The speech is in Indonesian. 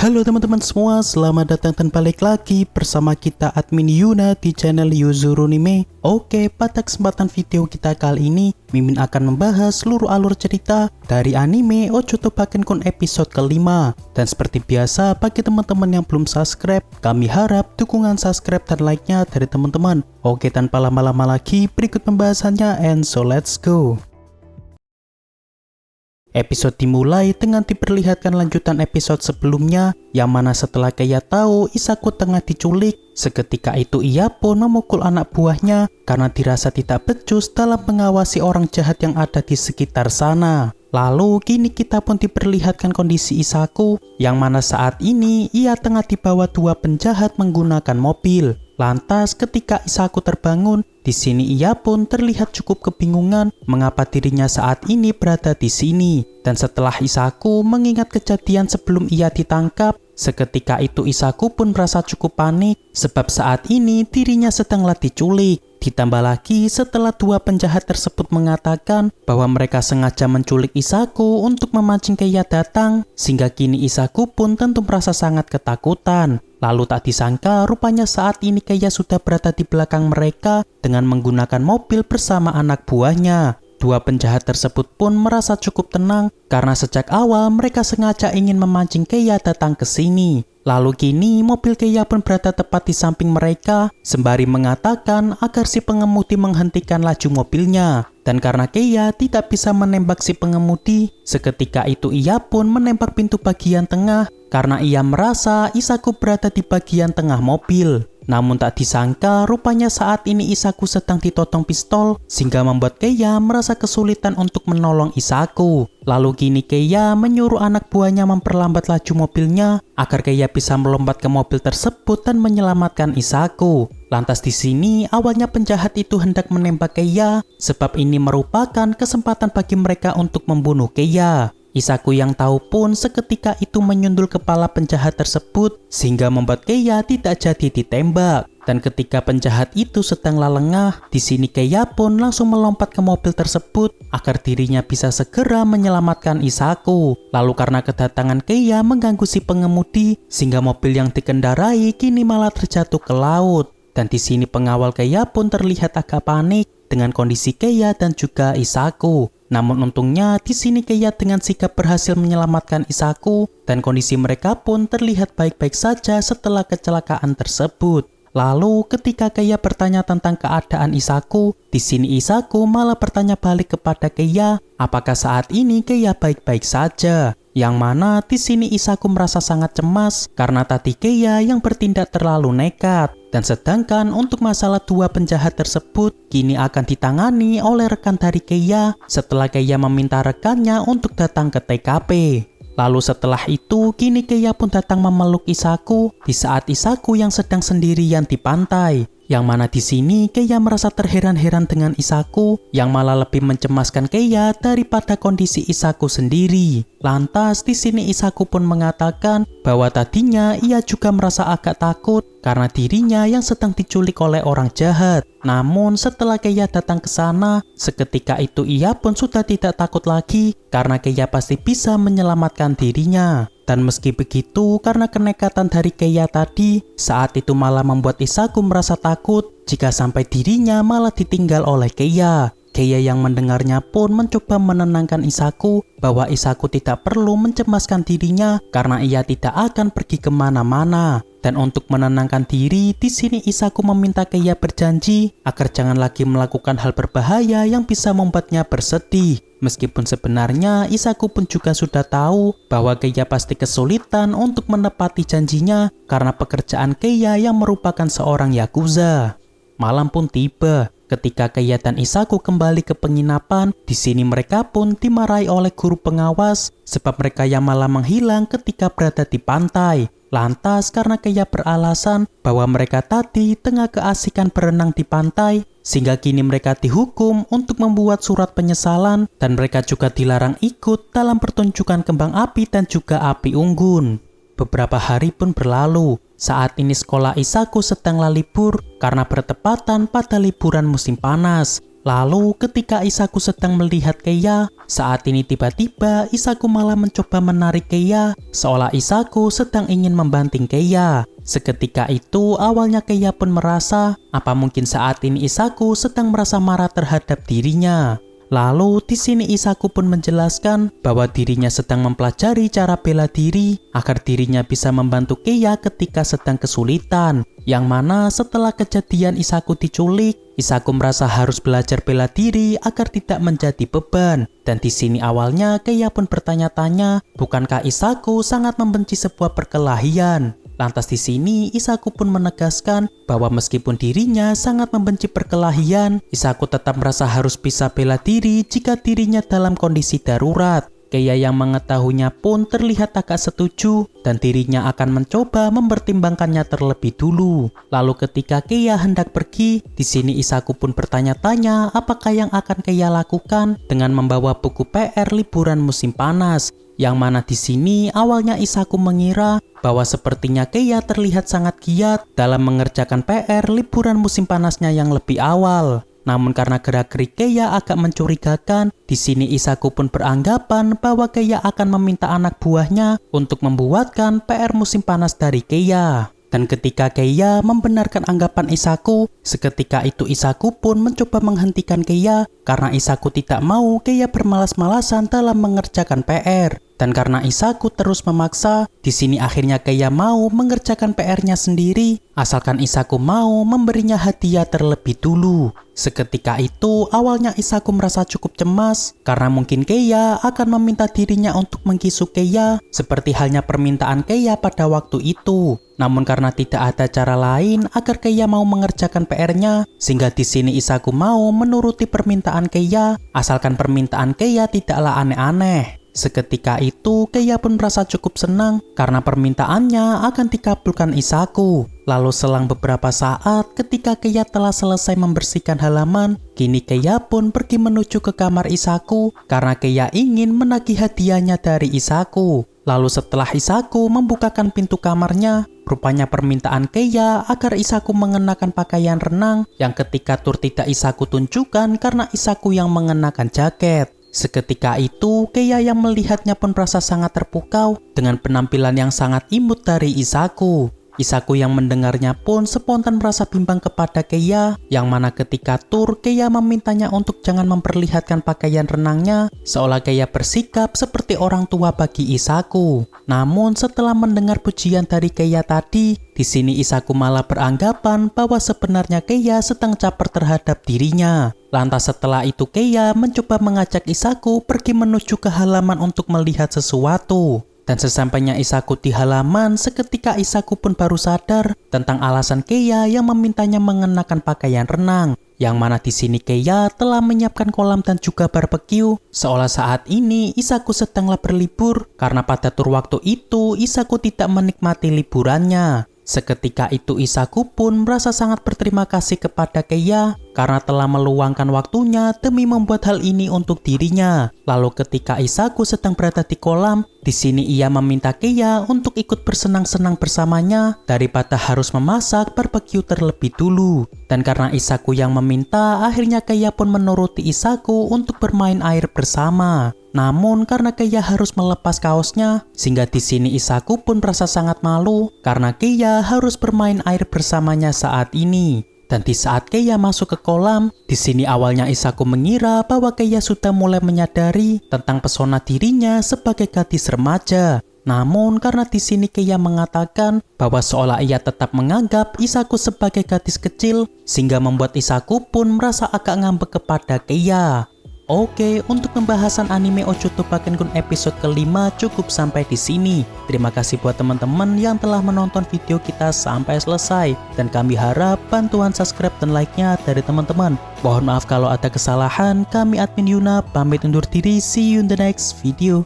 Halo teman-teman semua, selamat datang dan balik lagi bersama kita admin Yuna di channel Yuzurunime. Oke, pada kesempatan video kita kali ini, Mimin akan membahas seluruh alur cerita dari anime Ojoto Bakenkun episode kelima. Dan seperti biasa, bagi teman-teman yang belum subscribe, kami harap dukungan subscribe dan like-nya dari teman-teman. Oke, tanpa lama-lama lagi, berikut pembahasannya, and so let's go. Episode dimulai dengan diperlihatkan lanjutan episode sebelumnya, yang mana setelah Keiya tahu Isaku tengah diculik, seketika itu ia pun memukul anak buahnya karena dirasa tidak becus dalam mengawasi orang jahat yang ada di sekitar sana. Lalu kini kita pun diperlihatkan kondisi Isaku, yang mana saat ini ia tengah dibawa dua penjahat menggunakan mobil. Lantas ketika Isaku terbangun, di sini ia pun terlihat cukup kebingungan mengapa dirinya saat ini berada di sini. Dan setelah Isaku mengingat kejadian sebelum ia ditangkap, seketika itu Isaku pun merasa cukup panik sebab saat ini dirinya sedanglah diculik. Ditambah lagi setelah dua penjahat tersebut mengatakan bahwa mereka sengaja menculik Isaku untuk memancing Keiya datang, sehingga kini Isaku pun tentu merasa sangat ketakutan. Lalu tak disangka rupanya saat ini Keiya sudah berada di belakang mereka dengan menggunakan mobil bersama anak buahnya. Dua penjahat tersebut pun merasa cukup tenang karena sejak awal mereka sengaja ingin memancing Keiya datang ke sini. Lalu kini mobil Keiya pun berada tepat di samping mereka sembari mengatakan agar si pengemudi menghentikan laju mobilnya. Dan karena Keiya tidak bisa menembak si pengemudi, seketika itu ia pun menembak pintu bagian tengah karena ia merasa Isaku berada di bagian tengah mobil. Namun tak disangka rupanya saat ini Isaku sedang ditodong pistol sehingga membuat Keiya merasa kesulitan untuk menolong Isaku. Lalu kini Keiya menyuruh anak buahnya memperlambat laju mobilnya agar Keiya bisa melompat ke mobil tersebut dan menyelamatkan Isaku. Lantas di sini awalnya penjahat itu hendak menembak Keiya sebab ini merupakan kesempatan bagi mereka untuk membunuh Keiya. Isaku yang tahu pun seketika itu menyundul kepala penjahat tersebut sehingga membuat Keiya tidak jadi ditembak. Dan ketika penjahat itu sedanglah lengah, di sini Keiya pun langsung melompat ke mobil tersebut agar dirinya bisa segera menyelamatkan Isaku. Lalu karena kedatangan Keiya mengganggu si pengemudi sehingga mobil yang dikendarai kini malah terjatuh ke laut. Dan di sini pengawal Keiya pun terlihat agak panik dengan kondisi Keiya dan juga Isaku. Namun untungnya di sini Keiya dengan sigap berhasil menyelamatkan Isaku dan kondisi mereka pun terlihat baik-baik saja setelah kecelakaan tersebut. Lalu ketika Keiya bertanya tentang keadaan Isaku, di sini Isaku malah bertanya balik kepada Keiya, apakah saat ini Keiya baik-baik saja? Yang mana di sini Isaku merasa sangat cemas karena tadi Keiya yang bertindak terlalu nekat. Dan sedangkan untuk masalah dua penjahat tersebut kini akan ditangani oleh rekan dari Keiya setelah Keiya meminta rekannya untuk datang ke TKP. Lalu setelah itu kini Keiya pun datang memeluk Isaku di saat Isaku yang sedang sendirian di pantai. Yang mana di sini Keiya merasa terheran-heran dengan Isaku yang malah lebih mencemaskan Keiya daripada kondisi Isaku sendiri. Lantas di sini Isaku pun mengatakan bahwa tadinya ia juga merasa agak takut karena dirinya yang sedang diculik oleh orang jahat. Namun setelah Keiya datang ke sana, seketika itu ia pun sudah tidak takut lagi karena Keiya pasti bisa menyelamatkan dirinya. Dan meski begitu, karena kenekatan dari Keiya tadi, saat itu malah membuat Isaku merasa takut jika sampai dirinya malah ditinggal oleh Keiya. Keiya yang mendengarnya pun mencoba menenangkan Isaku bahwa Isaku tidak perlu mencemaskan dirinya karena ia tidak akan pergi kemana-mana. Dan untuk menenangkan diri, di sini Isaku meminta Keiya berjanji agar jangan lagi melakukan hal berbahaya yang bisa membuatnya bersedih. Meskipun sebenarnya Isaku pun juga sudah tahu bahwa Keiya pasti kesulitan untuk menepati janjinya karena pekerjaan Keiya yang merupakan seorang yakuza. Malam pun tiba. Ketika Keiya dan Isaku kembali ke penginapan, di sini mereka pun dimarahi oleh guru pengawas sebab mereka yang malah menghilang ketika berada di pantai. Lantas karena Keiya beralasan bahwa mereka tadi tengah keasikan berenang di pantai, sehingga kini mereka dihukum untuk membuat surat penyesalan dan mereka juga dilarang ikut dalam pertunjukan kembang api dan juga api unggun. Beberapa hari pun berlalu. Saat ini sekolah Isaku sedanglah libur karena bertepatan pada liburan musim panas. Lalu ketika Isaku sedang melihat Keiya, saat ini tiba-tiba Isaku malah mencoba menarik Keiya, seolah Isaku sedang ingin membanting Keiya. Seketika itu awalnya Keiya pun merasa, apa mungkin saat ini Isaku sedang merasa marah terhadap dirinya. Lalu di sini Isaku pun menjelaskan bahwa dirinya sedang mempelajari cara bela diri agar dirinya bisa membantu Keiya ketika sedang kesulitan. Yang mana setelah kejadian Isaku diculik, Isaku merasa harus belajar bela diri agar tidak menjadi beban. Dan di sini awalnya Keiya pun bertanya-tanya, bukankah Isaku sangat membenci sebuah perkelahian? Lantas di sini Isaku pun menegaskan bahwa meskipun dirinya sangat membenci perkelahian, Isaku tetap merasa harus bisa bela diri jika dirinya dalam kondisi darurat. Keiya yang mengetahuinya pun terlihat agak setuju dan dirinya akan mencoba mempertimbangkannya terlebih dulu. Lalu ketika Keiya hendak pergi, di sini Isaku pun bertanya-tanya apakah yang akan Keiya lakukan dengan membawa buku PR liburan musim panas. Yang mana di sini awalnya Isaku mengira bahwa sepertinya Keiya terlihat sangat giat dalam mengerjakan PR liburan musim panasnya yang lebih awal. Namun karena gerak-gerik Keiya agak mencurigakan, di sini Isaku pun beranggapan bahwa Keiya akan meminta anak buahnya untuk membuatkan PR musim panas dari Keiya. Dan ketika Keiya membenarkan anggapan Isaku, seketika itu Isaku pun mencoba menghentikan Keiya karena Isaku tidak mau Keiya bermalas-malasan dalam mengerjakan PR. Dan karena Isaku terus memaksa, di sini akhirnya Keiya mau mengerjakan PR-nya sendiri, asalkan Isaku mau memberinya hadiah terlebih dulu. Seketika itu, awalnya Isaku merasa cukup cemas, karena mungkin Keiya akan meminta dirinya untuk mengkisuk Keiya, seperti halnya permintaan Keiya pada waktu itu. Namun karena tidak ada cara lain agar Keiya mau mengerjakan PR-nya, sehingga di sini Isaku mau menuruti permintaan Keiya, asalkan permintaan Keiya tidaklah aneh-aneh. Seketika itu, Keiya pun merasa cukup senang karena permintaannya akan dikabulkan Isaku. Lalu selang beberapa saat, ketika Keiya telah selesai membersihkan halaman, kini Keiya pun pergi menuju ke kamar Isaku karena Keiya ingin menagih hadiahnya dari Isaku. Lalu setelah Isaku membukakan pintu kamarnya, rupanya permintaan Keiya agar Isaku mengenakan pakaian renang yang ketika tur tidak Isaku tunjukkan karena Isaku yang mengenakan jaket. Seketika itu, Keiya yang melihatnya pun merasa sangat terpukau dengan penampilan yang sangat imut dari Isaku. Isaku yang mendengarnya pun spontan merasa bimbang kepada Keiya, yang mana ketika tur, Keiya memintanya untuk jangan memperlihatkan pakaian renangnya, seolah Keiya bersikap seperti orang tua bagi Isaku. Namun setelah mendengar pujian dari Keiya tadi, di sini Isaku malah beranggapan bahwa sebenarnya Keiya sedang caper terhadap dirinya. Lantas setelah itu Keiya mencoba mengajak Isaku pergi menuju ke halaman untuk melihat sesuatu. Dan sesampainya Isaku di halaman, seketika Isaku pun baru sadar tentang alasan Keiya yang memintanya mengenakan pakaian renang. Yang mana di sini Keiya telah menyiapkan kolam dan juga barbeque, seolah saat ini Isaku sedanglah berlibur karena pada tur waktu itu Isaku tidak menikmati liburannya. Seketika itu Isaku pun merasa sangat berterima kasih kepada Keiya karena telah meluangkan waktunya demi membuat hal ini untuk dirinya. Lalu ketika Isaku sedang berada di kolam, di sini ia meminta Keiya untuk ikut bersenang-senang bersamanya daripada harus memasak barbeque terlebih dulu. Dan karena Isaku yang meminta, akhirnya Keiya pun menuruti Isaku untuk bermain air bersama. Namun karena Keiya harus melepas kaosnya, sehingga di sini Isaku pun merasa sangat malu karena Keiya harus bermain air bersamanya saat ini. Dan di saat Keiya masuk ke kolam, di sini awalnya Isaku mengira bahwa Keiya sudah mulai menyadari tentang pesona dirinya sebagai gadis remaja. Namun karena di sini Keiya mengatakan bahwa seolah ia tetap menganggap Isaku sebagai gadis kecil, sehingga membuat Isaku pun merasa agak ngambek kepada Keiya. Oke, untuk pembahasan anime Ojuto Bakenkun episode kelima cukup sampai di sini. Terima kasih buat teman-teman yang telah menonton video kita sampai selesai. Dan kami harap bantuan subscribe dan like-nya dari teman-teman. Mohon maaf kalau ada kesalahan, kami admin Yuna pamit undur diri, see you in the next video.